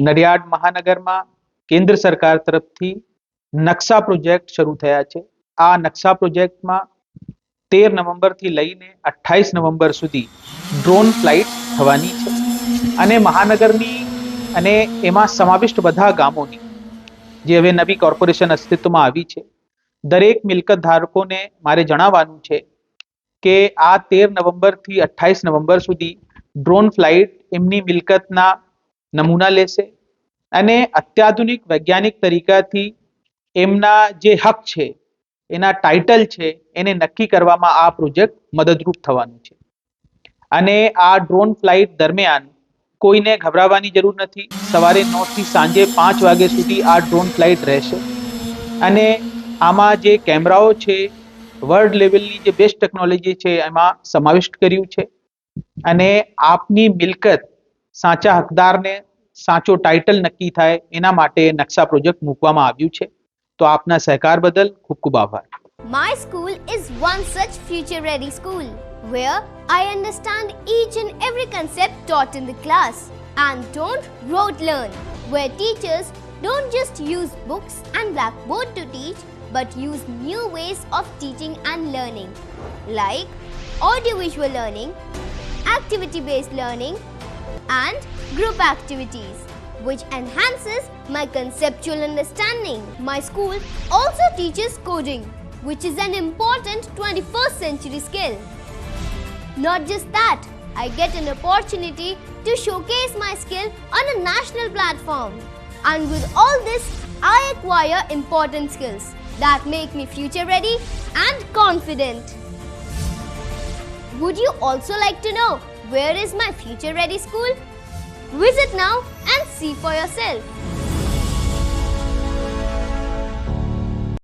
નડિયાદ મહાનગરમાં કેન્દ્ર સરકાર તરફથી નકશા પ્રોજેક્ટ શરૂ થયા છે. આ નકશા પ્રોજેક્ટમાં 13 નવેમ્બરથી લઈને 28 નવેમ્બર સુધી ડ્રોન ફ્લાઇટ થવાની છે અને મહાનગરની અને એમાં સમાવિષ્ટ બધા ગામોની જે હવે નવી કોર્પોરેશન અસ્તિત્વમાં આવી છે, દરેક મિલકત ધારકોને મારે જણાવવાનું છે કે આ 13 નવેમ્બરથી 28 નવેમ્બર સુધી ડ્રોન ફ્લાઇટ એમની મિલકતના નમૂના લેશે અને અત્યાધુનિક વૈજ્ઞાનિક તરીકાથી એમના જે હક છે, એના ટાઇટલ છે, એને નક્કી કરવામાં આ પ્રોજેક્ટ મદદરૂપ થવાનું છે. અને આ ડ્રોન ફ્લાઇટ દરમિયાન કોઈને ગભરાવાની જરૂર નથી. સવારે 9 થી સાંજે 5 વાગ્યા સુધી આ ડ્રોન ફ્લાઇટ રહેશે અને આમાં જે કેમેરાઓ છે, વર્લ્ડ લેવલની જે બેસ્ટ ટેકનોલોજી છે એમાં સમાવિષ્ટ કર્યું છે અને આપની મિલકત સાચા હકદારને સાચો ટાઇટલ નક્કી થાય એના માટે નકશા પ્રોજેક્ટ મૂકવામાં આવ્યું છે. તો આપના સહકાર બદલ ખૂબ ખૂબ આભાર. My school is one such future-ready school where I understand each and every concept taught in the class and don't rote learn, where teachers don't just use books and blackboard to teach but use new ways of teaching and learning like audiovisual learning, activity-based learning and group activities, which enhances my conceptual understanding. My school also teaches coding, which is an important 21st century skill. Not just that, I get an opportunity to showcase my skill on a national platform. And with all this, I acquire important skills that make me future ready and confident. Would you also like to know where is my future ready school? Visit now and see for yourself.